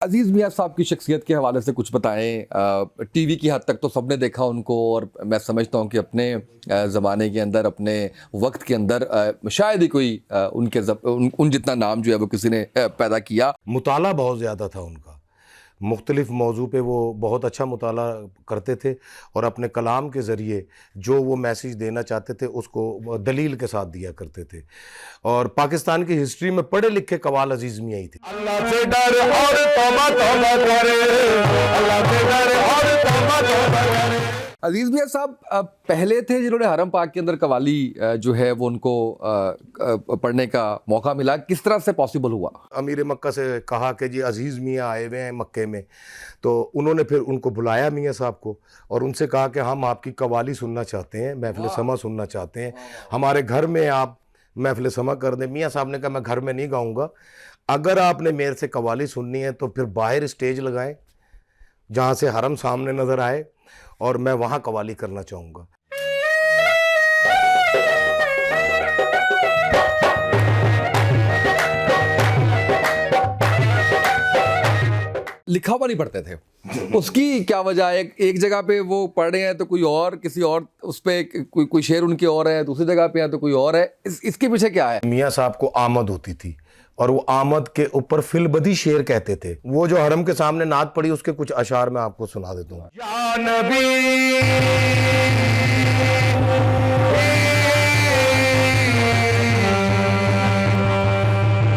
अजीज़ मियाँ साहब की शख्सियत के हवाले से कुछ बताएं। टीवी की हद तक तो सबने देखा उनको, और मैं समझता हूँ कि अपने ज़माने के अंदर, अपने वक्त के अंदर शायद ही कोई उन जितना नाम जो है वो किसी ने पैदा किया। मुताला बहुत ज़्यादा था उनका। मुख्तलिफ़ मौज़ू पे वो बहुत अच्छा मुताला करते थे और अपने कलाम के ज़रिए जो वो मैसेज देना चाहते थे उसको दलील के साथ दिया करते थे। और पाकिस्तान की हिस्ट्री में पढ़े लिखे कव्वाल अज़ीज़ मियाँ ही थे। अल्लाह से डर और तौबा तौबा करे, अल्लाह से डर और तौबा तौबा करे। अजीज़ मियाँ साहब पहले थे जिन्होंने हरम पाक के अंदर कवाली जो है वो उनको पढ़ने का मौका मिला। किस तरह से पॉसिबल हुआ? अमीर मक्का से कहा कि जी अज़ीज़ मियाँ आए हुए हैं मक्के में, तो उन्होंने फिर उनको बुलाया मियाँ साहब को और उनसे कहा कि हम आपकी कव्वाली सुनना चाहते हैं, महफ़िल समा सुनना चाहते हैं, हमारे घर में आप महफ़िल समा कर दें। मियाँ साहब ने कहा मैं घर में नहीं गाऊँगा, अगर आपने मेरे से कव्वाली सुननी है तो फिर बाहर स्टेज लगाएं जहाँ से हरम सामने नज़र आए और मैं वहाँ कव्वाली करना चाहूँगा। लिखा हुआ नहीं पढ़ते थे। उसकी क्या वजह है? एक जगह पे वो पढ़ रहे हैं तो कोई और, किसी और उस पे कोई शेर उनके और है, दूसरी जगह पे है तो कोई और है। इसके पीछे क्या है? मियाँ साहब को आमद होती थी और वो आमद के ऊपर फिलबदी शेर कहते थे। वो जो हरम के सामने नात पड़ी उसके कुछ अशार मैं आपको सुना देता हूँ। या नबी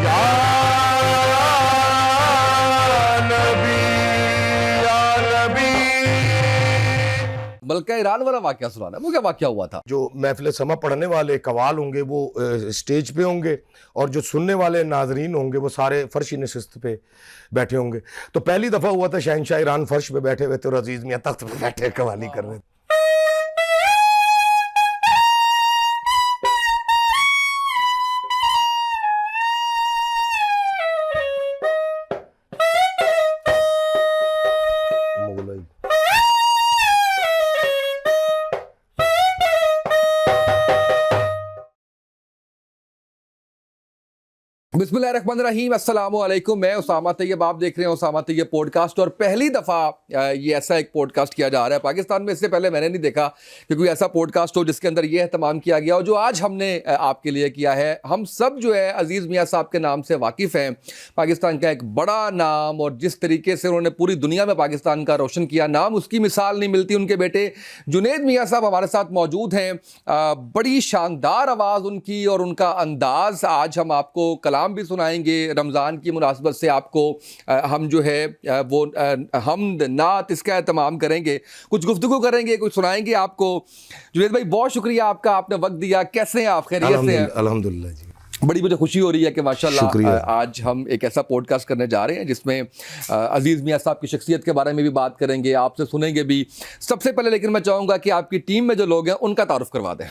या नबी या नबी। बल्कि ईरान वाला वाकया सुनाना, वो क्या वाकया हुआ था? जो महफिल समा पढ़ने वाले कवाल होंगे वो स्टेज पे होंगे और जो सुनने वाले नाजरीन होंगे वो सारे फर्शी नशिस्त पे बैठे होंगे। तो पहली दफ़ा हुआ था शहनशाह ईरान फर्श पे बैठे हुए थे और अजीज़ मियाँ तख्त पे बैठे कवाली कर रहे थे। मुगलई बिस्मिल्लाहिर्रहमानिर्रहीम, अस्सलाम वालेकुम। मैं उसामा तैयब, आप देख रहे हैं उसामा तैयब पॉडकास्ट। और पहली दफ़ा ये ऐसा एक पॉडकास्ट किया जा रहा है पाकिस्तान में। इससे पहले मैंने नहीं देखा कि कोई ऐसा पॉडकास्ट हो जिसके अंदर ये एहतमाम किया गया और जो आज हमने आपके लिए किया है। हम सब जो है अजीज़ मियाँ साहब के नाम से वाकिफ़ हैं। पाकिस्तान का एक बड़ा नाम, और जिस तरीके से उन्होंने पूरी दुनिया में पाकिस्तान का रोशन किया नाम, उसकी मिसाल नहीं मिलती। उनके बेटे जुनेद मियाँ साहब हमारे साथ मौजूद हैं। बड़ी शानदार आवाज़ उनकी और उनका अंदाज़। आज हम आपको कलाम भी सुनाएंगे रमज़ान की मुनासबत से। आपको हम जो है वो हमद नात इसका एहतमाम करेंगे, कुछ गुफ्तगू करेंगे, कुछ सुनाएंगे आपको। जुनेद भाई, बहुत शुक्रिया आपका, आपने वक्त दिया। कैसे हैं आप? खैरियत से हैं? अल्हम्दुलिल्लाह जी। बड़ी मुझे खुशी हो रही है कि माशाल्लाह शुक्रिया। आज हम एक ऐसा पॉडकास्ट करने जा रहे हैं जिसमें अजीज़ मियाँ साहब की शख्सियत के बारे में भी बात करेंगे, आपसे सुनेंगे भी। सबसे पहले लेकिन मैं चाहूँगा कि आपकी टीम में जो लोग हैं उनका तारुफ करवा दें।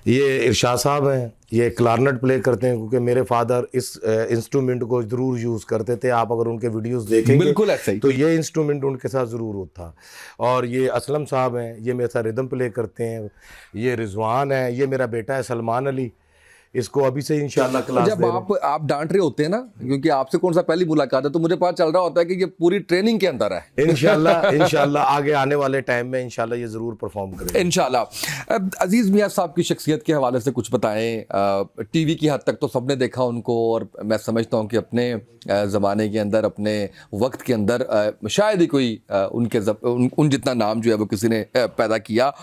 ये इरशाद साहब हैं, ये क्लारनेट प्ले करते हैं क्योंकि मेरे फादर इस इंस्ट्रूमेंट को ज़रूर यूज़ करते थे। आप अगर उनके वीडियोस देखेंगे बिल्कुल ऐसे ही तो ये इंस्ट्रूमेंट उनके साथ ज़रूर होता था। और ये असलम साहब हैं, ये मेरे साथ रिदम प्ले करते हैं। ये रिजवान है, ये मेरा बेटा है सलमान अली, इसको अभी से इंशाल्लाह क्लास जब दे रहे हैं। आप डांट रहे होते हैं ना, क्योंकि आपसे कौन सा पहली मुलाकात है, तो मुझे पता चल रहा होता है कि ये पूरी ट्रेनिंग के अंदर है। इंशाल्लाह आगे आने वाले टाइम में इंशाल्लाह ये ज़रूर परफॉर्म करेंगे इंशाल्लाह। अजीज़ मियाँ साहब की शख्सियत के हवाले से कुछ बताएं। टीवी की हद तक तो सबने देखा उनको, और मैं समझता हूँ कि अपने ज़माने के अंदर, अपने वक्त के अंदर शायद ही कोई उन जितना नाम जो है वो किसी ने पैदा किया।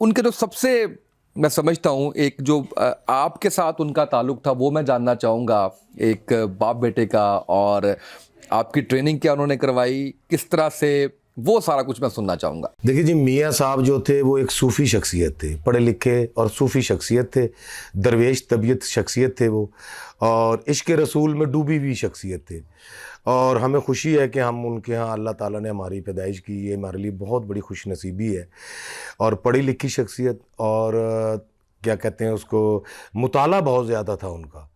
उनके जो सबसे, मैं समझता हूँ, एक जो आपके साथ उनका ताल्लुक़ था वो मैं जानना चाहूँगा, एक बाप बेटे का। और आपकी ट्रेनिंग क्या उन्होंने करवाई, किस तरह से, वो सारा कुछ मैं सुनना चाहूँगा। देखिए जी, मियाँ साहब जो थे वो एक सूफ़ी शख्सियत थे, पढ़े लिखे और सूफ़ी शख्सियत थे, दरवेश तबीयत शख्सियत थे वो, और इश्क़ रसूल में डूबी हुई शख्सियत थे। और हमें खुशी है कि हम उनके यहाँ, अल्लाह ताला ने हमारी पैदाइश की, ये हमारे लिए बहुत बड़ी खुश नसीबी है। और पढ़ी लिखी शख्सियत, और क्या कहते हैं उसको, मुताला बहुत ज़्यादा था उनका।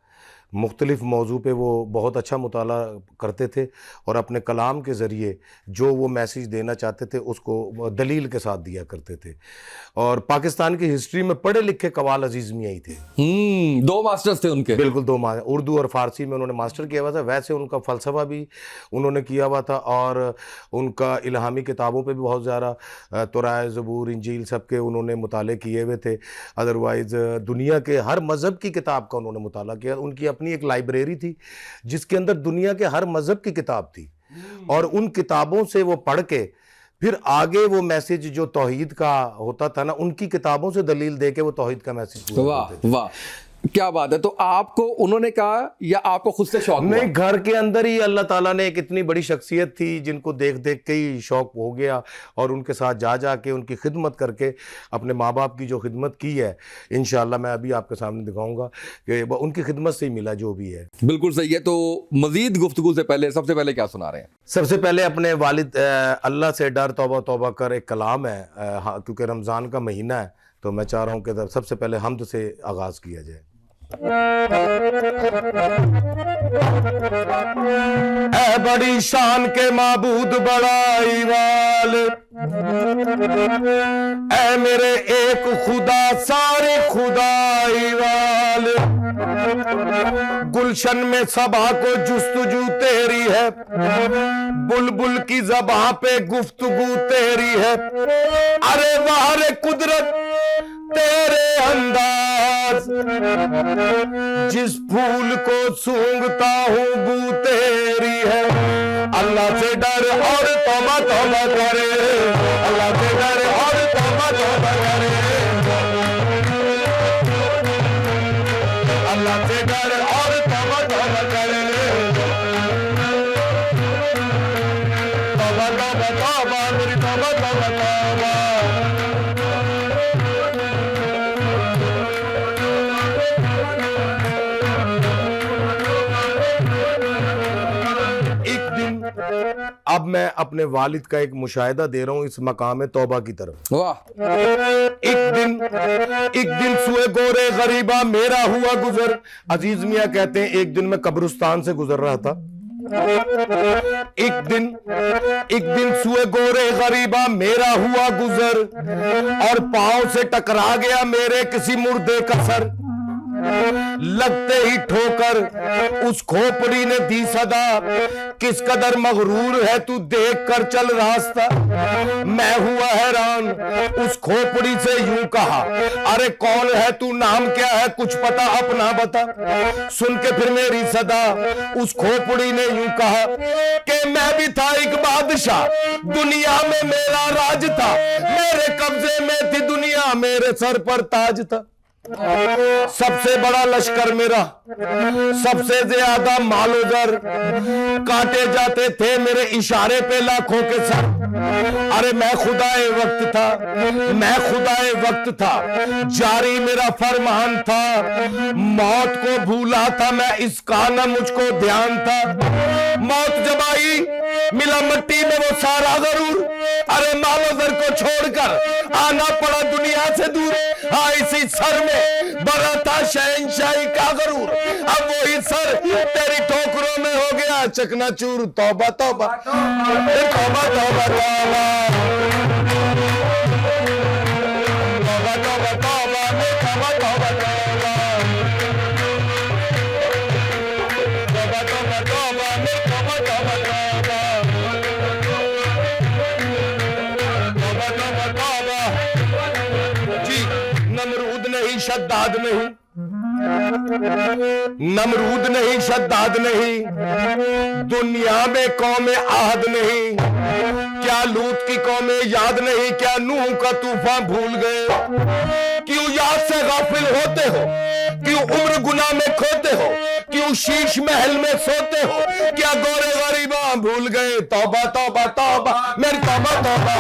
मुख्तलिफ मौजू पे वो बहुत अच्छा मुताला करते थे और अपने कलाम के ज़रिए जो वो मैसेज देना चाहते थे उसको दलील के साथ दिया करते थे। और पाकिस्तान की हिस्ट्री में पढ़े लिखे कवाल अजीज़ मियाँ ही थे। 2 मास्टर्स थे उनके। बिल्कुल, 2 उर्दू और फ़ारसी में उन्होंने मास्टर किया हुआ था। वैसे उनका फ़लसफ़ा भी उन्होंने किया हुआ था और उनका इल्हामी किताबों पे भी बहुत ज़्यादा तौरात, ज़बूर, इंजील सब के उन्होंने मुताले किए हुए थे। अदरवाइज़ दुनिया के हर मज़हब की किताब का उन्होंने मुताला किया। उनकी अपनी एक लाइब्रेरी थी जिसके अंदर दुनिया के हर मज़हब की किताब थी और उन किताबों से वो पढ़ के फिर आगे वो मैसेज जो तौहीद का होता था ना, उनकी किताबों से दलील दे के वो तौहीद का मैसेज पूरा वाह करते थे। वाह, क्या बात है। तो आपको उन्होंने कहा या आपको खुद से शौक हुआ? नहीं, घर के अंदर ही अल्लाह ताला ने एक इतनी बड़ी शख्सियत थी जिनको देख देख के ही शौक हो गया और उनके साथ जा जा के उनकी खिदमत करके अपने माँ बाप की जो खिदमत की है, इंशाअल्लाह मैं अभी आपके सामने दिखाऊंगा कि उनकी खिदमत से ही मिला जो भी है। बिल्कुल सही है। तो मजीद गुफ्तगू से पहले सबसे पहले क्या सुना रहे हैं? सबसे पहले अपने वालिद अल्लाह से डर, तौबा तौबा कर एक कलाम है, क्योंकि रमज़ान का महीना है तो मैं चाह रहा हूँ कि सबसे पहले हम्द से आगाज़ किया जाए। ऐ बड़ी शान के माबूद बड़ाई वाले, ऐ मेरे एक खुदा सारे खुदाई वाले, गुलशन में सबा को जुस्तजू तेरी है, बुलबुल की ज़बां पे गुफ्तगू तेरी है, अरे वाह रे कुदरत तेरे अंदाज, जिस फूल को सूंघता हूँ बू तेरी है। अल्लाह से डर और तौबा तौबा करे, अल्लाह से डर और तौबा तौबा करे, अल्लाह से डर और तौबा तौबा करे, तौबा तौबा तौबा मेरी तौबा तौबा तौबा। अब मैं अपने वालिद का एक मुशाहिदा दे रहा हूं इस मकाम तौबा की तरफ। वाह। एक दिन सुए गोरे गरीबा मेरा हुआ गुजर। अजीज मियां कहते हैं एक दिन मैं कब्रिस्तान से गुजर रहा था। एक दिन सुए गोरे गरीबा मेरा हुआ गुजर और पांव से टकरा गया मेरे किसी मुर्दे का सर। लगते ही ठोकर उस खोपड़ी ने दी सदा, किस कदर मगरूर है तू देख कर चल रास्ता। मैं हुआ हैरान उस खोपड़ी से यूं कहा, अरे कौन है तू, नाम क्या है, कुछ पता अपना बता। सुन के फिर मेरी सदा उस खोपड़ी ने यूं कहा कि मैं भी था एक बादशाह, दुनिया में मेरा राज था, मेरे कब्जे में थी दुनिया, मेरे सर पर ताज था। सबसे बड़ा लश्कर मेरा, सबसे ज्यादा मालो जर, काटे जाते थे मेरे इशारे पे लाखों के सर। अरे मैं खुदाए वक्त था, मैं खुदाए वक्त था, जारी मेरा फरमान था, मौत को भूला था मैं, इसका न मुझको ध्यान था। मौत जब आई मिला मट्टी में वो सारा गरूर, अरे मालो जर को छोड़कर आना पड़ा दुनिया से दूर। हाँ, इसी सर में बड़ा था शहंशाही का गरूर, अब वही सर तेरी ठोकरों में हो गया चकनाचूर। तौबा तौबा तौबा तौबा तौबा तौबा तौबा तौबा तौबा तौबा शद्दाद नहीं, नमरूद नहीं, शद्दाद नहीं, दुनिया में कौमे आहद नहीं, क्या लूत की कौमे याद नहीं, क्या नूह का तूफान भूल गए। क्यों याद से गाफिल होते हो, क्यों उम्र गुनाह में खोते हो, क्यों शीश महल में सोते हो, क्या गोरे गरीबा भूल गए। तौबा तौबा तौबा मेरी तौबा तौबा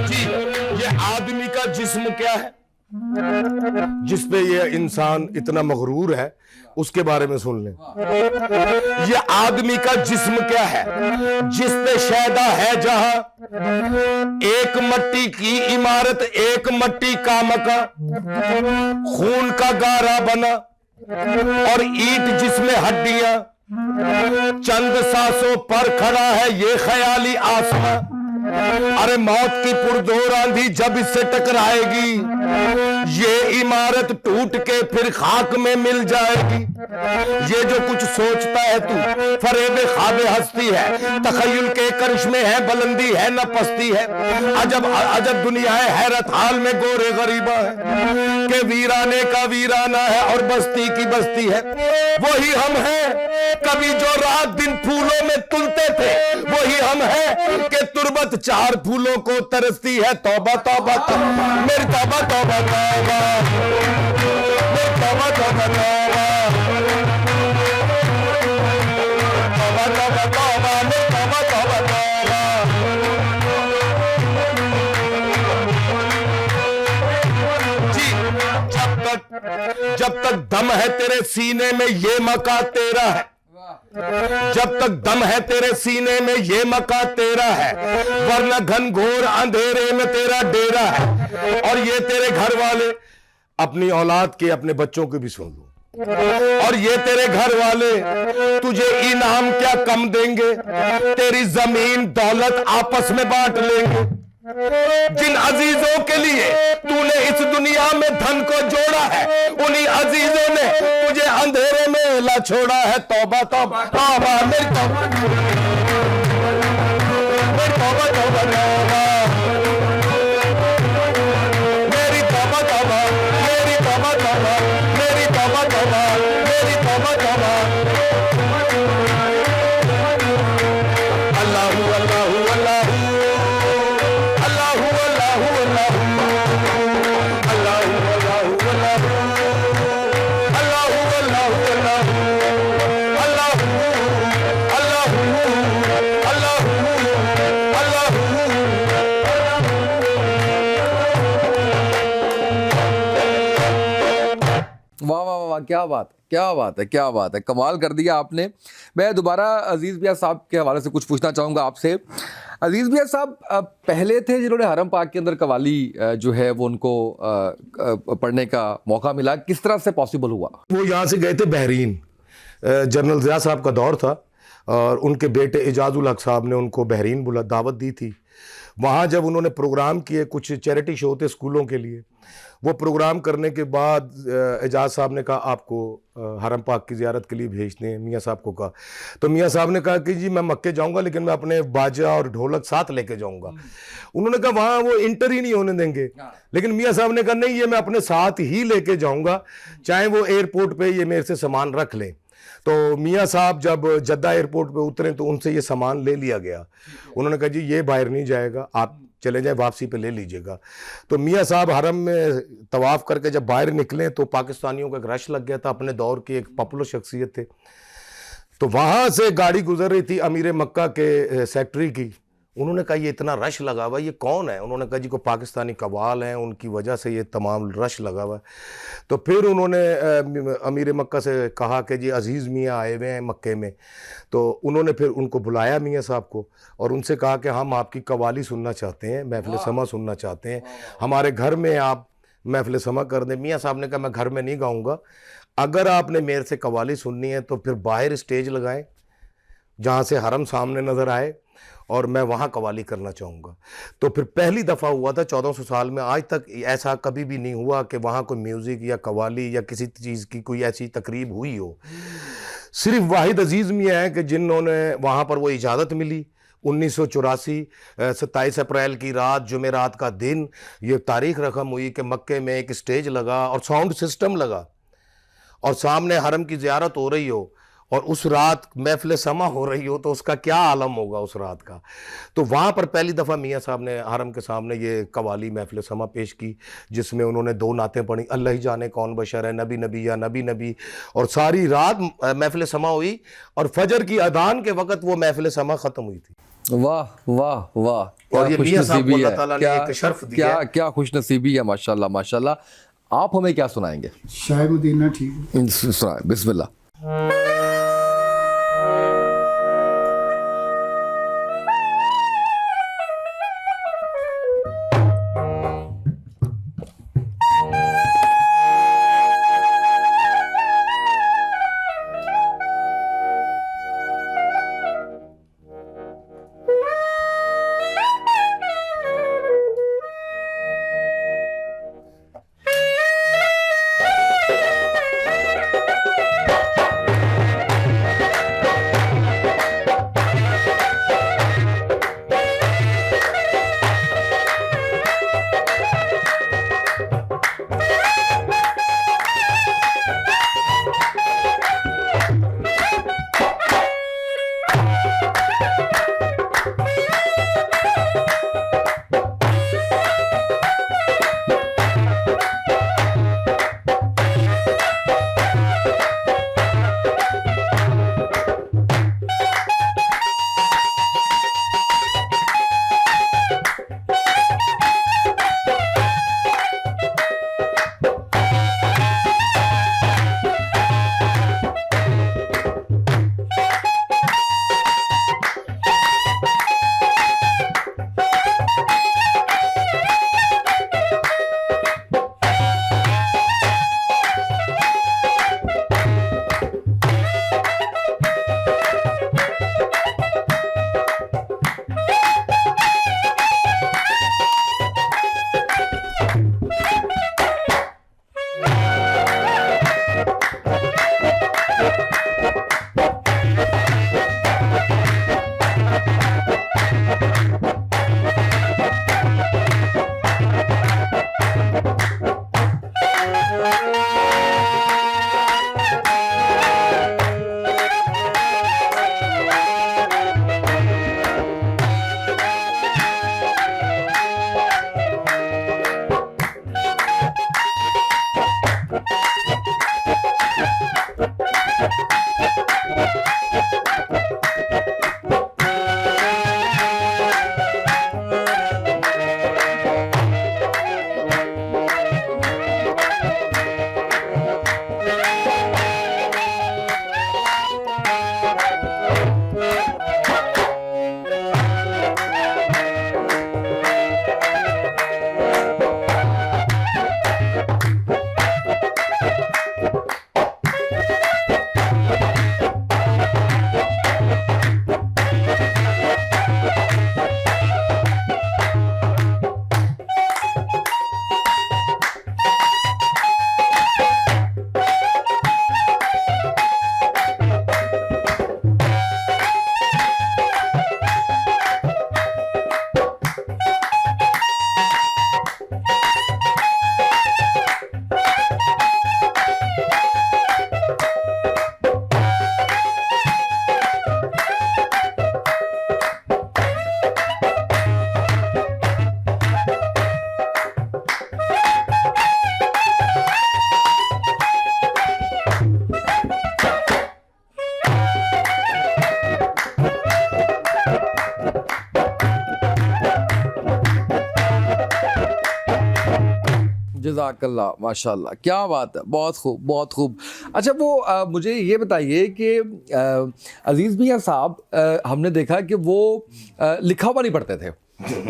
जी। ये आदमी का जिस्म क्या है, जिस पे ये इंसान इतना मगरूर है, उसके बारे में सुन लें। ये आदमी का जिस्म क्या है, जिस पे शैदा है जहां, एक मट्टी की इमारत, एक मट्टी का मकान, खून का गारा बना और ईंट जिसमें हड्डियां, चंद सांसों पर खड़ा है ये ख्याली आसमां। अरे मौत की पुरजोर आंधी जब इससे टकराएगी, ये इमारत टूट के फिर खाक में मिल जाएगी। ये जो कुछ सोचता है तू फरेबे ख्वाबे हस्ती है, तखय्युल के करिश्मे है, बुलंदी है न पस्ती है। अजब अजब दुनिया है, हैरत हाल में गोरे गरीबा है, के वीराने का वीराना है और बस्ती की बस्ती है। वही हम हैं कभी जो रात दिन फूलों में तुलते थे, वही हम हैं कि तुरबत चार फूलों को तरसती है। तौबा तौबा तौबा मेरी तौबा तौबा तौबा, मेरी तौबा तौबा तौबा, तौबा तौबा तौबा, मेरी तौबा तौबा तौबा। जी जब तक दम है तेरे सीने में ये मका तेरा है, जब तक दम है तेरे सीने में ये मका तेरा है, वरना घनघोर अंधेरे में तेरा डेरा है। और ये तेरे घर वाले अपनी औलाद के, अपने बच्चों के भी सुन लो, और ये तेरे घर वाले तुझे इनाम क्या कम देंगे, तेरी जमीन दौलत आपस में बांट लेंगे। जिन अजीजों के लिए तूने इस दुनिया में धन को जोड़ा है, उन्हीं अजीजों ने तुझे अंधेरे में ला छोड़ा है। तौबा तौबा तौबा मेरी तौबा, मेरी तौबा तौबा तौबा, मेरी तौबा तौबा, मेरी तौबा तौबा, मेरी तौबा तौबा, मेरी तौबा तौबा। अल्लाहू अल्लाहू अल्लाहू वाह वाह वाह, क्या बात है, क्या बात है, क्या बात है, कमाल कर दिया आपने। मैं दोबारा अजीज़ भैया साहब के हवाले से कुछ पूछना चाहूँगा आपसे। अजीज़ भैया साहब पहले थे जिन्होंने हरम पाक के अंदर कवाली जो है वो उनको पढ़ने का मौका मिला, किस तरह से पॉसिबल हुआ? वो यहाँ से गए थे बहरीन, जनरल ज़िया साहब का दौर था और उनके बेटे एजाजुल हक साहब ने उनको बहरीन दावत दी थी। वहाँ जब उन्होंने प्रोग्राम किए, कुछ चैरिटी शो थे स्कूलों के लिए, वो प्रोग्राम करने के बाद एजाज साहब ने कहा आपको हरम पाक की ज़ियारत के लिए भेजते हैं। मियाँ साहब को कहा, तो मियाँ साहब ने कहा कि जी मैं मक्के जाऊँगा लेकिन मैं अपने बाजा और ढोलक साथ लेके जाऊँगा। उन्होंने कहा वहाँ वो इंटर ही नहीं होने देंगे, लेकिन मियाँ साहब ने कहा नहीं, ये मैं अपने साथ ही लेके जाऊँगा, चाहे वो एयरपोर्ट पे ये मेरे से सामान रख लें। तो मियाँ साहब जब जद्दा एयरपोर्ट पे उतरे तो उनसे ये सामान ले लिया गया। उन्होंने कहा जी ये बाहर नहीं जाएगा, आप चले जाए, वापसी पे ले लीजिएगा। तो मियाँ साहब हरम में तवाफ़ करके जब बाहर निकले तो पाकिस्तानियों का एक रश लग गया था, अपने दौर की एक पॉपुलर शख्सियत थे। तो वहाँ से गाड़ी गुजर रही थी अमीर मक्का के सेक्रेटरी की। उन्होंने कहा ये इतना रश लगा हुआ, ये कौन है? उन्होंने कहा जी को पाकिस्तानी कवाल हैं, उनकी वजह से ये तमाम रश लगा हुआ है। तो फिर उन्होंने अमीर मक्का से कहा कि जी अजीज़ मियाँ आए हुए हैं मक्के में। तो उन्होंने फिर उनको बुलाया मियाँ साहब को और उनसे कहा कि हम आपकी कवाली सुनना चाहते हैं, महफ़िल समा सुनना चाहते हैं, हमारे घर में आप महफ़िल समा कर दें। मियाँ साहब ने कहा मैं घर में नहीं गाऊँगा, अगर आपने मेरे से कवाली सुननी है तो फिर बाहर स्टेज लगाएं जहाँ से हरम सामने नज़र आए और मैं वहाँ कवाली करना चाहूँगा। तो फिर पहली दफ़ा हुआ था 1400 साल में, आज तक ऐसा कभी भी नहीं हुआ कि वहाँ कोई म्यूज़िक या कवाली या किसी चीज़ की कोई ऐसी तकरीब हुई हो। सिर्फ वाहिद अजीज़ मियाँ हैं कि जिन्होंने वहाँ पर वो इजाज़त मिली। 1984 27 अप्रैल की रात, जुमेरात का दिन, ये तारीख़ रकम हुई कि मक्के में एक स्टेज लगा और साउंड सिस्टम लगा और सामने हरम की ज़ियारत हो रही हो और उस रात महफिल समा हो रही हो तो उसका क्या आलम होगा उस रात का। तो वहाँ पर पहली दफ़ा मियाँ साहब ने हरम के सामने ये कवाली महफिल समा पेश की, जिसमें उन्होंने 2 नातें पढ़ी, अल्लाह ही जाने कौन बशर है, नबी नबी या नबी नबी। और सारी रात महफिल समा हुई और फजर की अदान के वक़्त वो महफिल समा ख़त्म हुई थी। वाह वाह वाह, और ये मियाँ साहब को अल्लाह ताला ने एक शर्फ दिया क्या है। क्या खुशनसीबी है, माशाल्लाह माशाल्लाह। आप हमें क्या सुनाएंगे? शाह मदीना ठीक है। सुनाए, बिस्मिल्लाह। जज़ाकल्लाह, माशाल्लाह, क्या बात है, बहुत खूब बहुत खूब। अच्छा वो मुझे ये बताइए कि अजीज़ मियाँ साहब हमने देखा कि वो लिखा हुआ नहीं पढ़ते थे,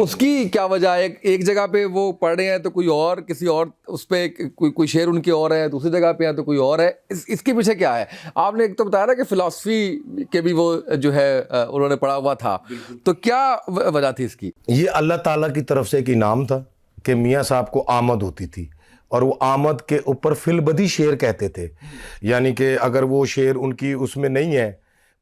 उसकी क्या वजह है? एक जगह पे वो पढ़ रहे हैं तो कोई और किसी और उस पर कोई शेर उनके और है, दूसरी जगह पे है तो कोई और है, इसके पीछे क्या है? आपने एक तो बताया ना कि फ़िलासफ़ी के भी वो जो है उन्होंने पढ़ा हुआ था, तो क्या वजह थी इसकी? ये अल्लाह ताला की तरफ से एक इनाम था कि मियाँ साहब को आमद होती थी और वो आमद के ऊपर फिलबदी शेर कहते थे, यानी कि अगर वो शेर उनकी उसमें नहीं है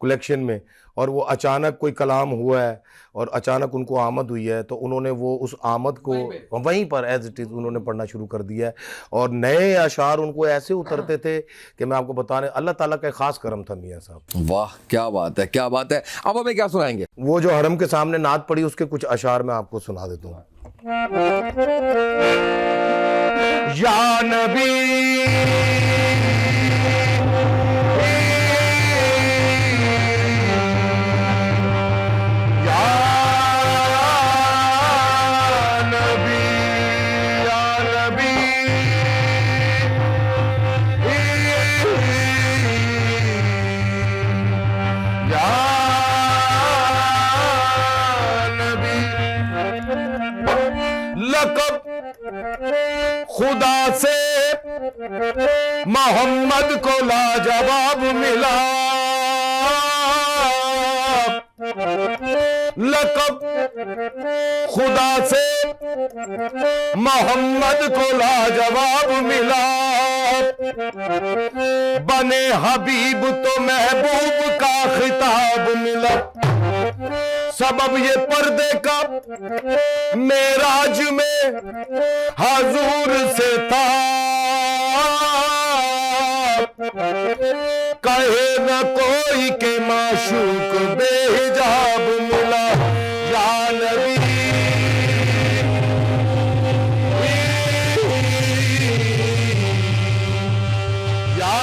कलेक्शन में, और वो अचानक कोई कलाम हुआ है और अचानक उनको आमद हुई है, तो उन्होंने वो उस आमद को वहीं पर एज इट इज़ उन्होंने पढ़ना शुरू कर दिया है। और नए अशार उनको ऐसे उतरते थे कि मैं आपको बताने, अल्लाह ताला का एक ख़ास करम था मियाँ साहब। वाह क्या बात है, क्या बात है। अब हमें क्या सुनाएंगे? वो जो हरम के सामने नात पड़ी उसके कुछ अशार मैं आपको सुना देता हूँ। या नबी लक़ब खुदा से मोहम्मद को लाजवाब मिला, लक़ब खुदा से मोहम्मद को लाजवाब मिला, बने हबीब तो महबूब का खिताब मिला। सबब ये पर्दे का मेराज में हजूर से था, कहे न कोई के माशूक बेहिजाब मिला। या नबी या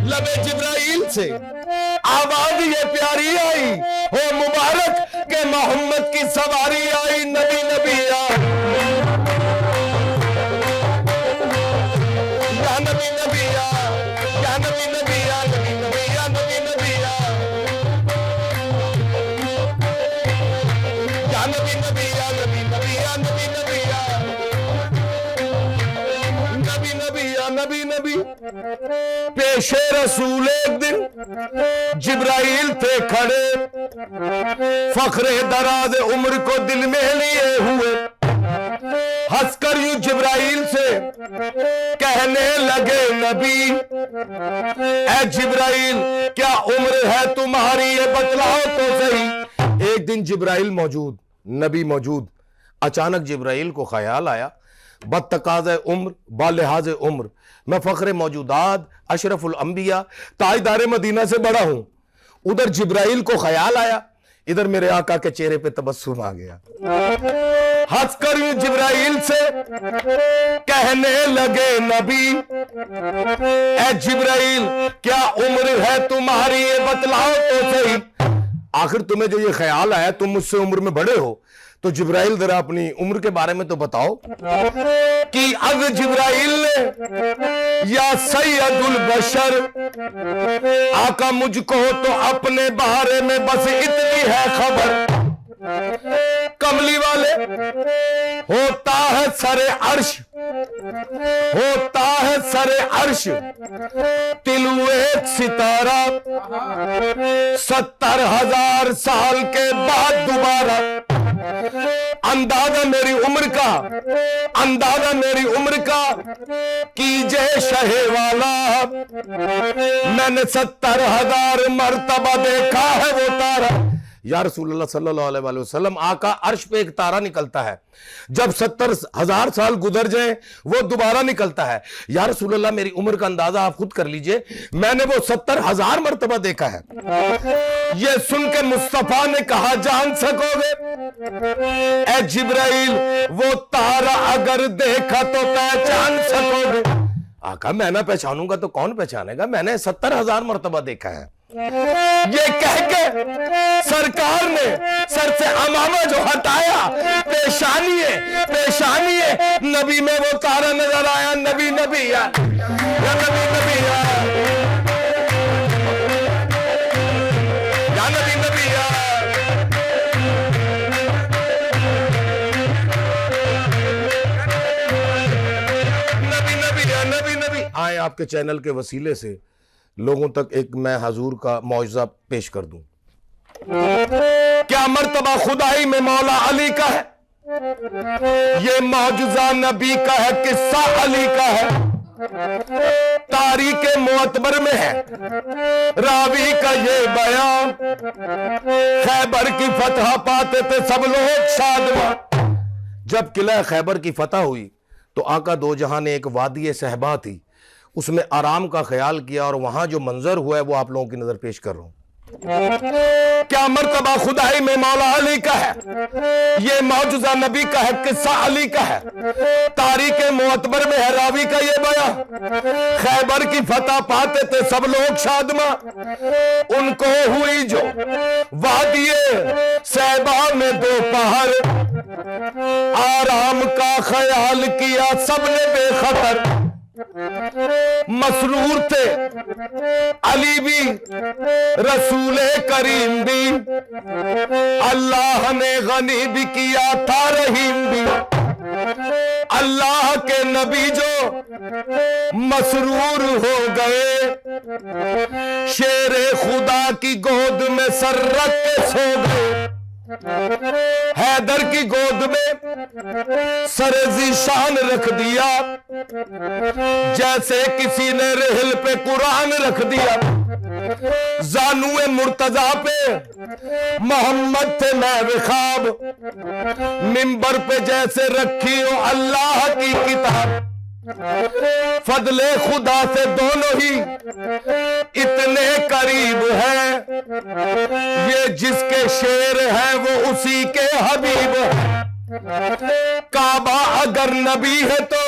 लबे जिब्राइल से आवाज ये प्यारी आई, हो मुबारक के मोहम्मद की सवारी आई। नबी नबी या नबी नबी या नबी नबी या नबी नबी या नबी नबी या नबी नबी या नबी नबी या नबी नबी नबी नबी या नबी नबी। पेशे रसूल एक दिन जिब्राइल थे खड़े, फखरे दराज उम्र को दिल में लिए हुए, हंसकर यूं जिब्राइल से कहने लगे नबी, ऐ जिब्राइल क्या उम्र है तुम्हारी ये बतलाओ तो सही। एक दिन जिब्राइल मौजूद, नबी मौजूद, अचानक जिब्राइल को ख्याल आया, बदतकाज़ उम्र बालिहाज उम्र मैं फ़ख्र मौजूदात अशरफुल अंबिया ताजदार मदीना से बड़ा हूं। उधर जिब्राइल को ख्याल आया, इधर मेरे आका के चेहरे पे तबस्सुम आ गया। हंसकर जिब्राइल से कहने लगे नबी, ऐ जिब्राइल क्या उम्र है तुम्हारी ये बतलाओ तो सही। आखिर तुम्हें जो ये ख्याल आया, तुम मुझसे उम्र में बड़े हो, तो जिब्राइल जरा अपनी उम्र के बारे में तो बताओ। कि अब जिब्राइल ने या सैयदुल बशर, आका मुझको तो अपने बारे में बस इतनी है खबर, कमली वाले होता है सरे अर्श, होता है सरे अर्श तिलु एक सितारा, 70,000 साल के बाद दोबारा। अंदाजा मेरी उम्र का, अंदाजा मेरी उम्र का कीजिए शहे वाला, मैंने 70,000 मर्तबा देखा है वो तारा। या रसूलुल्लाह सल्लल्लाहु अलैहि वसल्लम, आका अर्श पे एक तारा निकलता है, जब 70,000 साल गुजर जाए वो दोबारा निकलता है। या रसूलुल्लाह मेरी उम्र का अंदाजा आप खुद कर लीजिए, मैंने वो 70,000 मर्तबा देखा है। ये सुन के मुस्तफा ने कहा जान सकोगे ऐ जिब्राइल वो तारा अगर देखा तो पहचान सकोगे। आका मैं ना पहचानूंगा तो कौन पहचानेगा, मैंने 70,000 मर्तबा देखा है। ये कह के सरकार ने सर से अमामा जो हटाया, पेशानी नबी में वो तारा नजर आया। नबी नबी या नबी नबी या नबी नबी या नबी नबी या नबी नबी। आए आपके चैनल के वसीले से लोगों तक एक मैं हजूर का मौजज़ा पेश कर दूं। क्या मर्तबा खुदाई में मौला अली का है, ये मौजूजा नबी का है, किस्सा अली का है, तारीख मुअतबर में है रावी का ये बयान। खैबर की फतह पाते थे सब लोग शादमा। जब किला खैबर की फतह हुई तो आका दो जहां ने एक वादी सहबा थी उसमें आराम का ख्याल किया, और वहां जो मंजर हुआ है वो आप लोगों की नजर पेश कर रहा हूं। क्या मर्तबा खुदाई में मौला अली का है, ये मौजूजा नबी का है, किस्सा अली का है, तारीख मुअतबर में है रावी का ये बया। खैबर की फतह पाते थे सब लोग शादमा, उनको हुई जो वादिये सहबा में दोपहर, आराम का ख्याल किया सबने बेखतर। मसरूर थे अली भी रसूले करीम भी, अल्लाह ने गनी भी किया था रहीम भी। अल्लाह के नबी जो मसरूर हो गए, शेरे खुदा की गोद में सर रख के सो गए। हैदर की गोद में सर ज़ीशान रख दिया, जैसे किसी ने रेहल पे कुरान रख दिया। जानुए मुर्तजा पे मोहम्मद थे मैं ख्वाब, मिंबर पे जैसे रखी हो अल्लाह की किताब। फजले खुदा से दोनों ही इतने करीब है, ये जिसके शेर है वो उसी के हबीब है। काबा अगर नबी है तो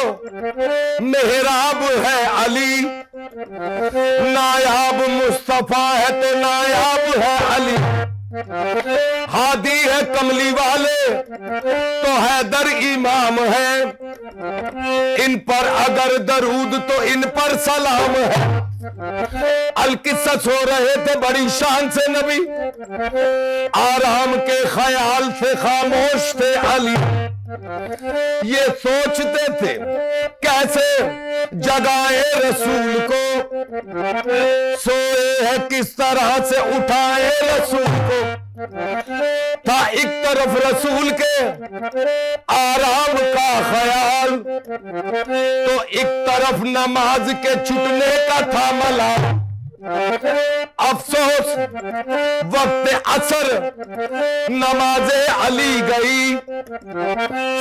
मेहराब है अली, नायाब मुस्तफा है तो नायाब है अली। हादी है कमली वाले तो हैदर इमाम है, इन पर अगर दरूद तो इन पर सलाम है। अलकिस्सस हो रहे थे बड़ी शान से नबी, आराम के ख्याल से खामोश थे अली। ये सोचते थे कैसे जगाए रसूल को, सोए है किस तरह से उठाए रसूल को। था एक तरफ रसूल के आराम का ख्याल, तो एक तरफ नमाज के छुटने का था मलाल। अफसोस वक्त असर नमाजे अली गई,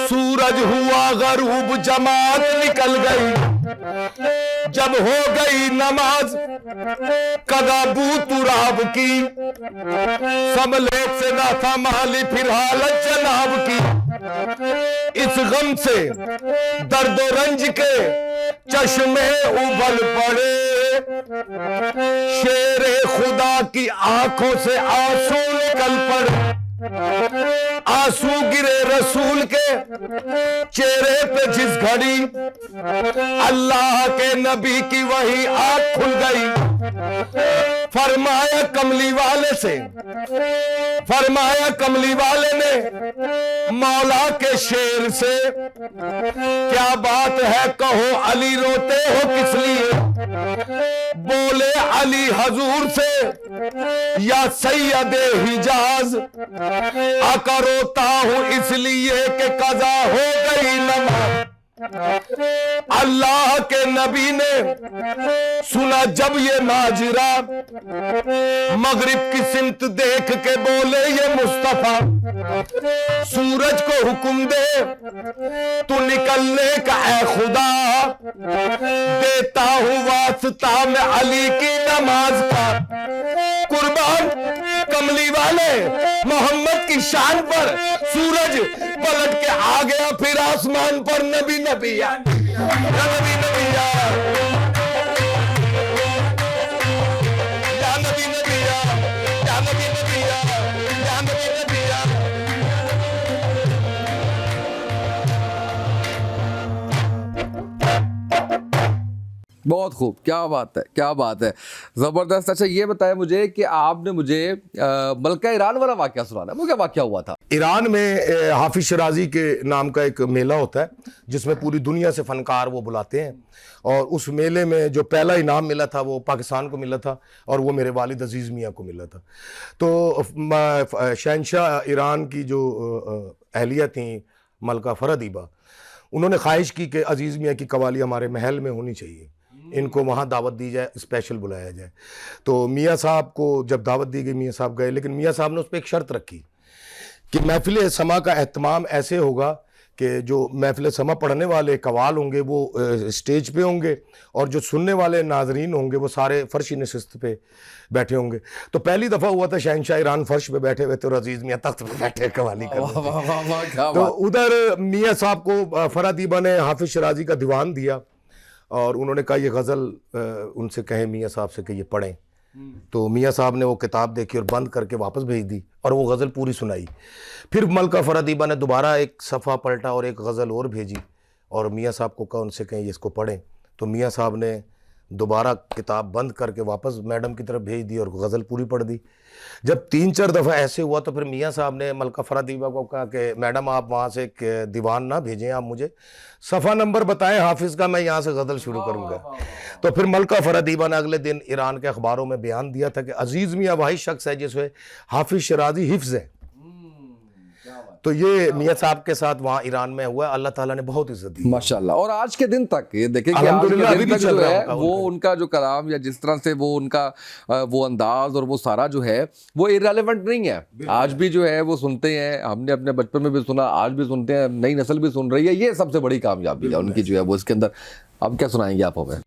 सूरज हुआ गरूब जमात निकल गई। जब हो गई नमाज कदाबू तुराब की, समलेख से ना था माली फिर हालत जनाब की। इस गम से दर्दो रंज के चश्मे उबल पड़े, शेरे खुदा की आंखों से आंसू निकल पड़े। आंसू गिरे रसूल के चेहरे पे जिस घड़ी, अल्लाह के नबी की वही आंख खुल गई। फरमाया कमली वाले से, फरमाया कमली वाले ने मौला के शेर से, क्या बात है कहो अली रोते हो किस लिए। बोले अली हजूर से या सैयदे हिजाज, आका रोता हूं इसलिए कि कज़ा हो गई नमाज। अल्लाह के नबी ने सुना जब ये माजरा, मगरिब की सिमत देख के बोले ये मुस्तफा, सूरज को हुक्म दे तू निकलने का ऐ खुदा, देता हूं वास्ता मैं अली की नमाज का। कुर्बान कमली वाले मोहम्मद की शान पर सूरज पलट के आ गया, फिर आसमान पर नबी नबिया नबी नबिया या नबी नबिया या नबी नबिया या नबी नबिया। बहुत खूब, क्या बात है, क्या बात है, ज़बरदस्त। अच्छा ये बताया मुझे कि आपने मुझे मलका ईरान वाला वाक़या सुनाना, वो क्या वाक़या हुआ था? ईरान में हाफिज शराजी के नाम का एक मेला होता है जिसमें पूरी दुनिया से फनकार वो बुलाते हैं, और उस मेले में जो पहला इनाम मिला था वो पाकिस्तान को मिला था, और वो मेरे वालिद अजीज़ मियाँ को मिला था। तो शहनशाह ईरान की जो अहलिया थी मलका फ़रदीबा, उन्होंने ख्वाहिश की कि अजीज़ मियाँ की कवाली हमारे महल में होनी चाहिए, इनको वहाँ दावत दी जाए, स्पेशल बुलाया जाए। तो मियाँ साहब को जब दावत दी गई, मियाँ साहब गए, लेकिन मियाँ साहब ने उस पर एक शर्त रखी कि महफिल समा का एहतमाम ऐसे होगा कि जो महफिल समा पढ़ने वाले कवाल होंगे वो स्टेज पे होंगे, और जो सुनने वाले नाजरीन होंगे वो सारे फर्शी नशिस्त पे बैठे होंगे। तो पहली दफ़ा हुआ था शहनशाह ईरान फर्श पे बैठे हुए थे और अजीज़ मियाँ तख्त पे बैठे कवाली कर रहे थे। वाह वाह वाह, क्या तो बात। उधर मियाँ साहब को फरादीबा ने हाफिज शराजी का दीवान दिया, और उन्होंने कहा ये गज़ल उनसे कहें मियाँ साहब से कि ये पढ़ें। तो मियाँ साहब ने वो किताब देखी और बंद करके वापस भेज दी, और वो गज़ल पूरी सुनाई। फिर मलका फ़रदीबा ने दोबारा एक सफ़ा पलटा और एक गज़ल और भेजी, और मियाँ साहब को कहा उनसे कहें इसको पढ़ें। तो मियाँ साहब ने दोबारा किताब बंद करके वापस मैडम की तरफ भेज दी और गज़ल पूरी पढ़ दी। जब 3-4 दफ़ा ऐसे हुआ तो फिर मियाँ साहब ने मलका फ़रदीबा को कहा कि मैडम आप वहाँ से एक दीवान ना भेजें, आप मुझे सफ़ा नंबर बताएं हाफिज़ का, मैं यहाँ से गज़ल शुरू करूँगा। तो फिर मलका फ़रदीबा ने अगले दिन ईरान के अखबारों में बयान दिया था कि अजीज़ मियाँ वही शख्स है जिसमें हाफिज़ शराजी हिफ्ज़ है। तो ये मियाँ साहब के साथ वहाँ ईरान में हुआ, अल्लाह ताला ने बहुत इज्जत दी माशाल्लाह। और आज के दिन तक ये देखें कि आज के अल्हम्दुलिल्लाह अभी दिन भी तक चल जो रहा है है वो उनका जो कलाम या जिस तरह से वो उनका वो अंदाज और वो सारा जो है वो इररिलेवेंट नहीं है। आज भी जो है वो सुनते हैं, हमने अपने बचपन में भी सुना, आज भी सुनते हैं, नई नस्ल भी सुन रही है। ये सबसे बड़ी कामयाबी है उनकी जो है वो इसके अंदर। अब क्या सुनाएंगे आप हमें?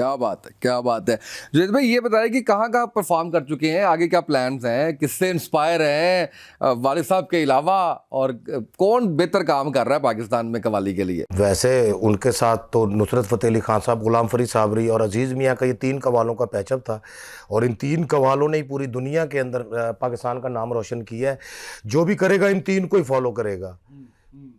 क्या बात है, क्या बात है। जुनैद भाई ये बताइए कि कहाँ कहाँ परफॉर्म कर चुके हैं, आगे क्या प्लान्स हैं, किससे इंस्पायर हैं वालिद साहब के अलावा, और कौन बेहतर काम कर रहा है पाकिस्तान में कव्वाली के लिए? वैसे उनके साथ तो नुसरत फ़तेह अली खान साहब, गुलाम फरीद साबरी और अजीज़ मियाँ का ये 3 कव्वालों का पैचअप था, और इन 3 कव्वालों ने ही पूरी दुनिया के अंदर पाकिस्तान का नाम रोशन किया है। जो भी करेगा इन 3 को ही फॉलो करेगा।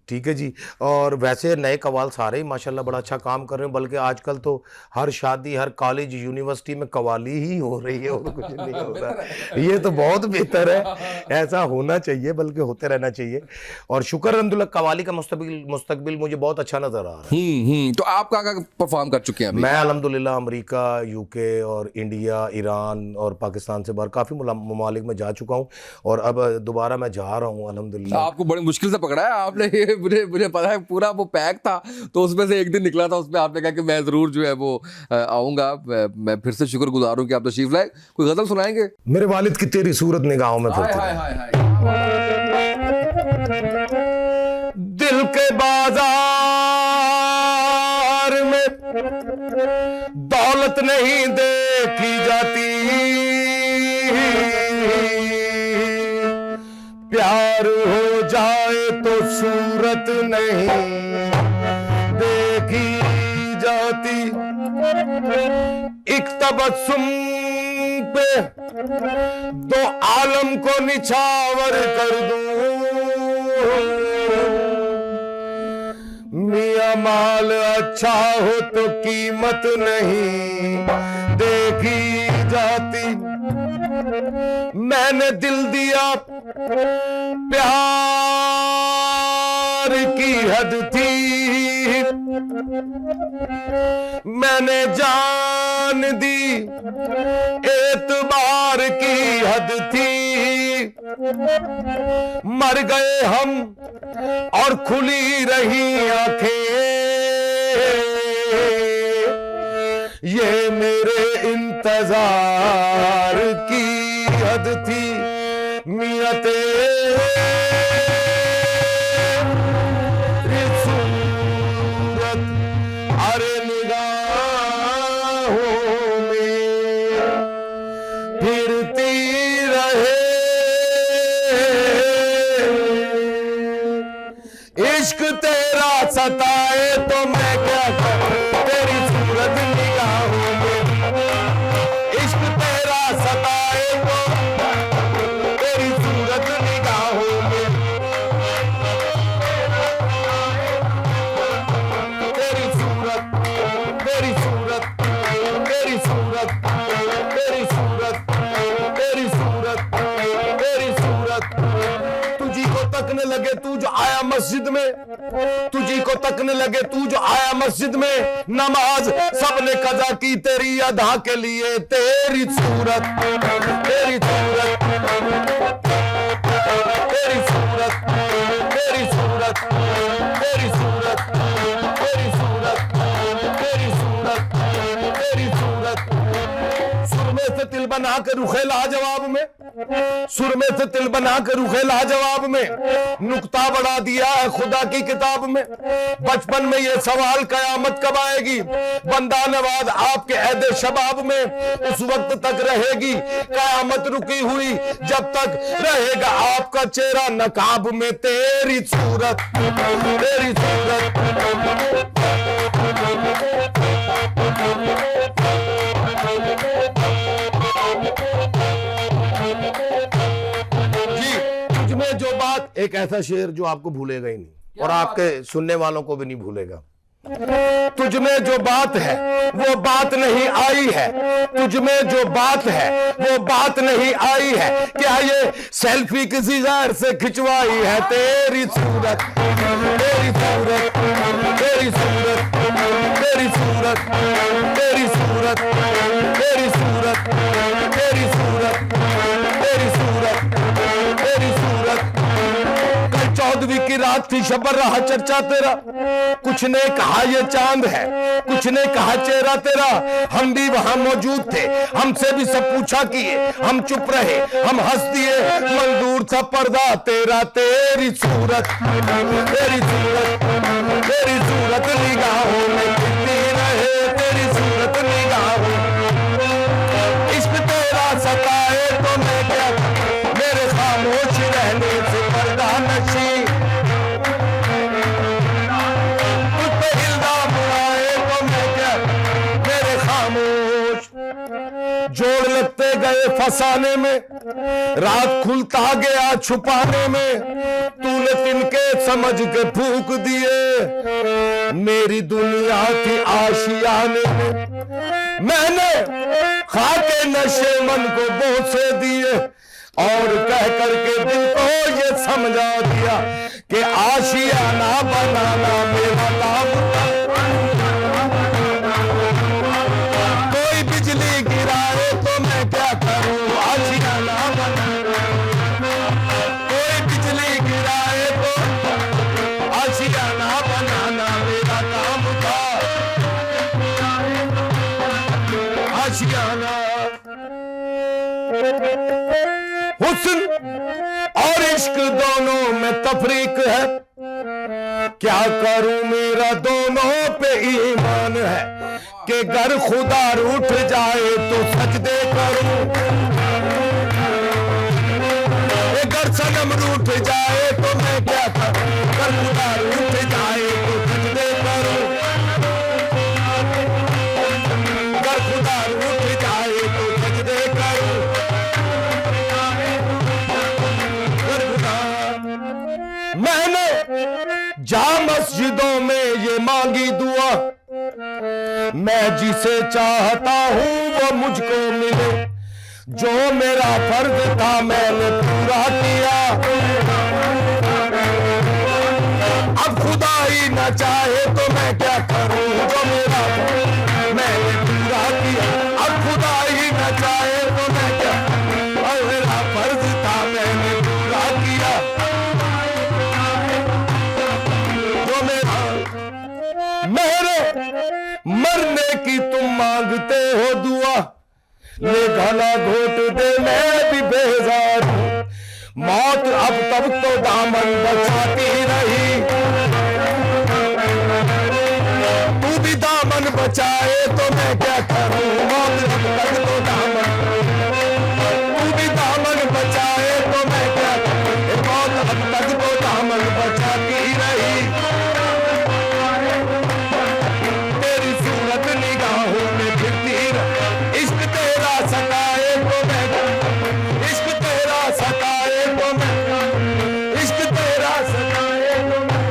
ठीक है जी। और वैसे नए कव्वाल सारे ही माशाल्लाह बड़ा अच्छा काम कर रहे हैं, बल्कि आजकल तो हर शादी, हर कॉलेज, यूनिवर्सिटी में कव्वाली ही हो रही है और कुछ नहीं हो रहा। ये तो बहुत बेहतर है, ऐसा होना चाहिए, बल्कि होते रहना चाहिए। और शुक्र अल्हम्दुलिल्लाह कव्वाली का मुस्तकबिल मुझे बहुत अच्छा नज़र आ रहा है। तो आप कहाँ कहाँ परफॉर्म कर चुके हैं अभी? मैं अल्हम्दुलिल्लाह अमेरिका, यूके और इंडिया, ईरान और पाकिस्तान से बाहर काफ़ी ममालिक में जा चुका हूँ, और अब दोबारा मैं जा रहा हूँ अल्हम्दुलिल्लाह। आपको बड़ी मुश्किल से पकड़ा है आपने। मुझे पता है पूरा वो पैक था, तो उसमें से एक दिन निकला था, उसमें आपने कहा कि मैं ज़रूर जो है वो आऊँगा। मैं फिर से शुक्रगुजार हूँ कि आप तशरीफ लाए। कोई गज़ल सुनाएंगे? मेरे वालिद की तेरी सूरत निगाहों में फिरती हाय हाय हाय। दिल के बाजार में दौलत नहीं देखी जाती, प्यार हो जाए तो सूरत नहीं देखी जाती। एक तबस्सुम पे 2 आलम को निछावर कर दूं, मियां माल अच्छा हो तो कीमत नहीं देखी जाती। मैंने दिल दिया प्यार की हद थी, मैंने जान दी एतबार की हद थी। मर गए हम और खुली रही आंखें, ये मेरे इंतजार की हद थी। मियां तेरी सूरत अरे निगाहों में फिरती रहे, इश्क तेरा सताए तो मैं क्या करूं, तेरी सूरत निगाहों में। इश्क तेरा सताए तो तेरी सूरत निगाहों में, तेरी सूरत, तेरी सूरत, तेरी सूरत, तेरी सूरत, तेरी सूरत, तेरी सूरत। तुझी को तकने लगे तू जो आया मस्जिद में, तुझी को तकने लगे तू जो आया मस्जिद में, नमाज सबने कजा की तेरी अदा के लिए। तेरी सूरत, तेरी सूरत, तेरी सूरत, तेरी सूरत, तेरी सूरत, तेरी सूरत, तेरी सूरत, तेरी सूरत। सुरमे से तिल बना के रुखे लाजवाब में, सुरमे से तिल बना के रुखे लाजवाब में नुक्ता बढ़ा दिया है खुदा की किताब में। बचपन में ये सवाल कयामत कब आएगी, बंदा नवाज आपके ऐदे शबाब में। उस वक्त तक रहेगी कयामत रुकी हुई जब तक रहेगा आपका चेहरा नकाब में। तेरी सूरत, तेरी सूरत, जो बात, एक ऐसा शेर जो आपको भूलेगा ही नहीं और आपके सुनने वालों को भी नहीं भूलेगा। तुझ में जो बात है वो बात नहीं आई है, तुझ में जो बात है वो बात नहीं आई है, क्या ये सेल्फी किसी गैर से खिंचवाई है। तेरी सूरत, तेरी सूरत, तेरी सूरत, तेरी सूरत, तेरी सूरत, तेरी सूरत, तेरी सूरत, तेरी सूरत, तेरी सूरत। कल 14वीं की रात थी, शबर रहा चर्चा तेरा, कुछ ने कहा ये चांद है, कुछ ने कहा चेहरा तेरा। हम भी वहां मौजूद थे, हमसे भी सब पूछा किए, हम चुप रहे, हम हंस दिए, मंजूर था पर्दा तेरा। तेरी सूरत, तेरी सूरत, तेरी सूरत निगाहों में फिरती रहे, तेरी सूरत निगाहों फसाने में, रात खुलता गया छुपाने में, तूने तिनके समझ के फूक दिए मेरी दुनिया की आशियाने में। मैंने खाके नशे मन को बोसे दिए और कह करके दिल को ये समझा दिया कि आशियाना बनाना मेरा काम था। कोई बिजली गिराए तो मैं क्या करूं, आशियाना बनाना। कोई बिजली गिराए तो आशियाना बनाना मेरा काम था। आशियाना हुस्न और इश्क दोनों में तफरीक है, क्या करूं मेरा दोनों पे ईमान है कि घर खुदा रूठ जाए तो सजदे करूं, अगर सनम रूठ जाए तो मैं क्या करूं, घर खुदा रूठ जाए तो सजदे करूं, घर खुदा रूठ जाए तो सजदे करूं। मैंने जा मस्जिदों में ये मांगी दुआ, मैं जिसे चाहता हूं वो मुझको मिले, जो मेरा फर्ज था मैंने पूरा किया। अब खुदा ही न चाहे तो मैं क्या करूं, जो मेरा मैंने पूरा किया। अब खुदा ही न चाहे तो मैं क्या, और मेरा फर्ज था मैंने पूरा किया। मेरे मरने की तुम मांगते हो दुआ, ले गला घोट दे मैं भी बेजार हूं। मौत अब तब तो दामन बचाती रही, तू भी दामन बचाए तो मैं क्या करूं, मौत अब तक तो दामन, तू भी दामन बचाए तो मैं क्या करूं, मौत अब तक तो दामन बचाती रही। निगाहों में फिरती इश्क तेरा सताए तो मैं, इश्क तेरा सताए तो मैं, इश्क तेरा सताए तो मैं।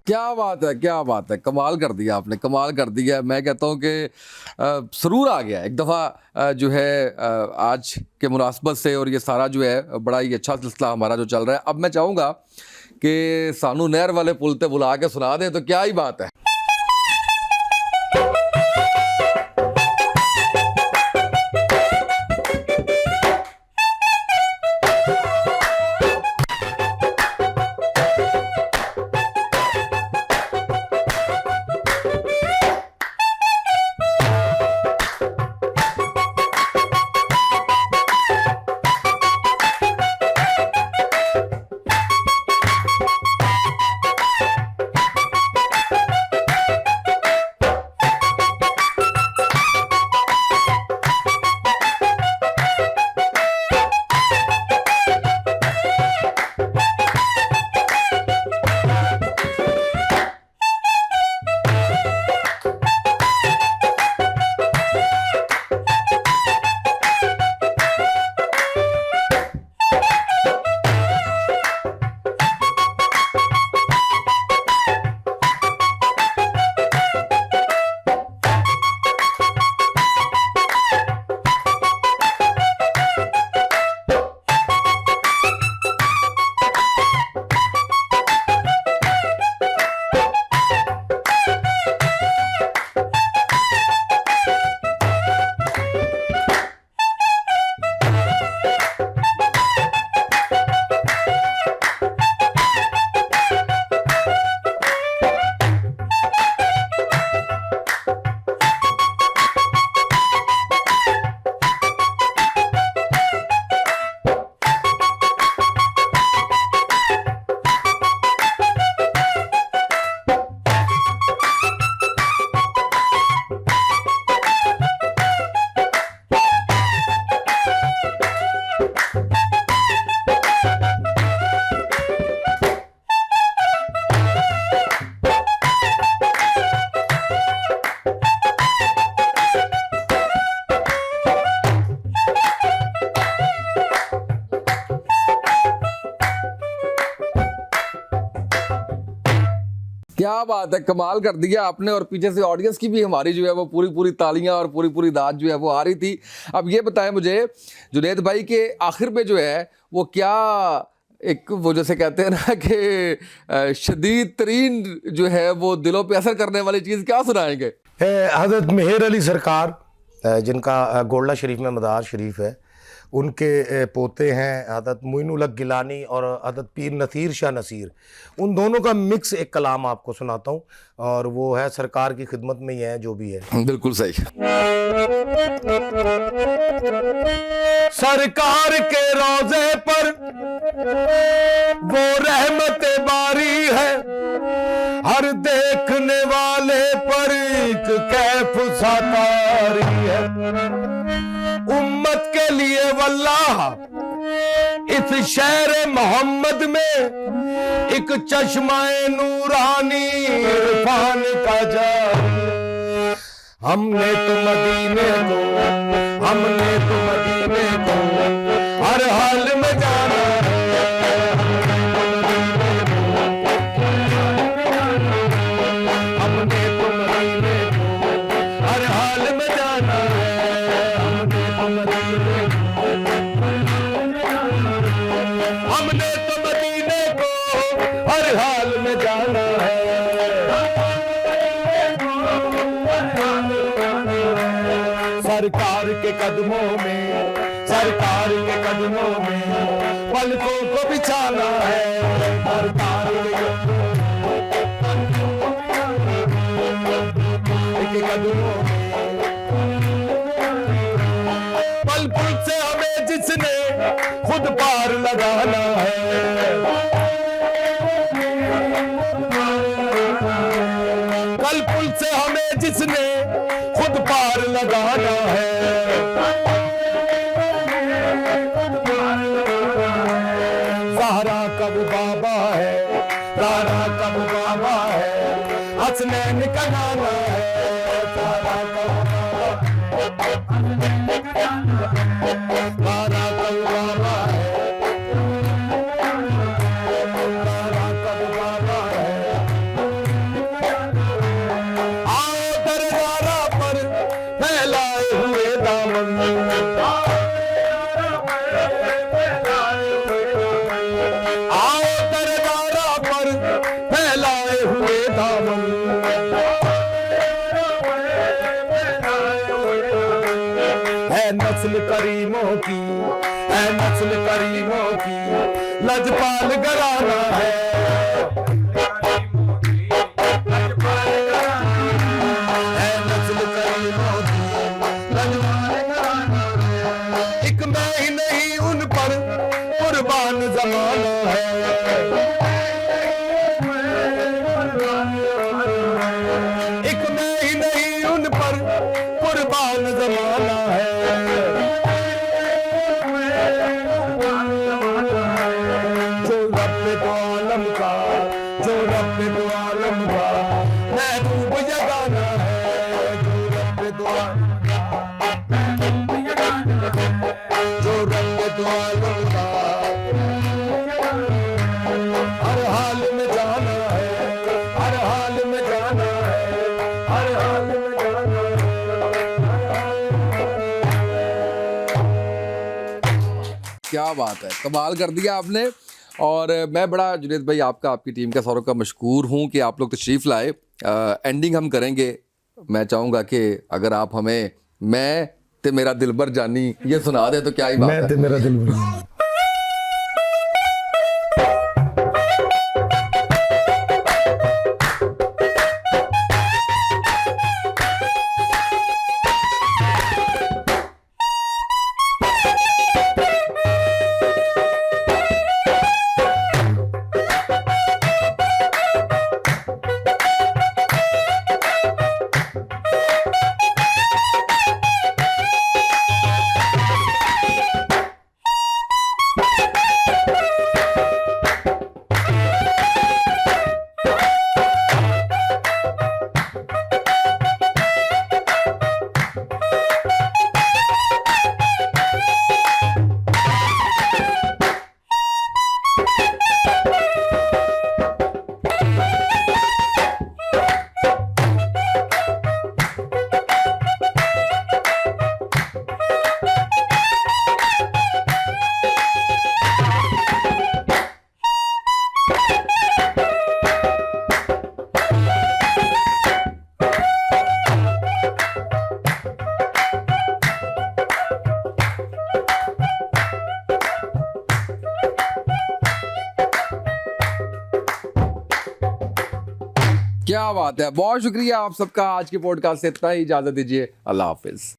क्या बात है, कमाल कर दिया आपने, कमाल कर दिया। मैं कहता हूँ कि सरूर आ गया एक दफ़ा जो है आज के मुनासबत से, और ये सारा जो है बड़ा ही अच्छा सिलसिला हमारा जो चल रहा है। अब मैं चाहूँगा कि सानू नहर वाले पुल ते बुला के सुना दें तो क्या ही बात है। क्या बात है, कमाल कर दिया आपने। और पीछे से ऑडियंस की भी हमारी जो है वो पूरी पूरी तालियां और पूरी पूरी दाद जो है वो आ रही थी। अब ये बताएं मुझे जुनैद भाई के आखिर में जो है वो क्या एक वो जैसे कहते हैं ना कि शदीद तरीन जो है वो दिलों पे असर करने वाली चीज़ क्या सुनाएंगे? हज़रत मेहर अली सरकार जिनका गोल्डा शरीफ में मदार शरीफ है, उनके पोते हैं हज़रत मोइनुल हक गिलानी और हज़रत पीर नसीर शाह नसीर। उन दोनों का मिक्स एक कलाम आपको सुनाता हूँ और वो है सरकार की खिदमत में ही है जो भी है। बिल्कुल सही। सरकार के रोजे पर वो रहमत बारी है, हर देखने वाले पर एक कैफ सतारी है। उम्मत के लिए वल्लाह इस शहर मोहम्मद में एक चश्माए नूरानी इरफान का जारी। हमने तो मदीने को हर हाल में जाना है। हमने तो मदीने को हर हाल में जाना है। हमने तो मदीने को हर हाल में जाना है। सरकार के कदमों में पलकों को बिछाना है। सरकार के कदमों में पल पुल से हमें जिसने खुद पार लगाना है। कल पुल से हमें जिसने खुद पार लगाना है। ज़हरा कब बाबा है, हसनैन का नाना है। ज़हरा कब बाबा है, आओ दरबारा पर फैलाए हुए दामन। आओ दरबारा पर फैलाए हुए दामन। है नस्ल करीमों की लजपाल घराना है। एक मैं ही नहीं उन पर कुर्बान जमाना है। एक मैं ही नहीं उन पर कुर्बान जमाना है। जो रब दो आलम का महबूब जगाना है। जो रब दो आलम का हर हाल में जाना है। हर हाल में जाना है। हर हाल में जाना है। क्या बात है, कमाल कर दिया आपने। और मैं बड़ा जुनैद भाई आपकी टीम का सौरों का मशकूर हूँ कि आप लोग तशरीफ़ लाए। एंडिंग हम करेंगे। मैं चाहूँगा कि अगर आप हमें मैं ते मेरा दिलबर जानी ये सुना दे तो क्या ही बात है। मैं ते मेरा दिल क्या बात है, बहुत शुक्रिया आप सबका। आज के पॉडकास्ट से इतना ही, इजाजत दीजिए, अल्लाह हाफिज।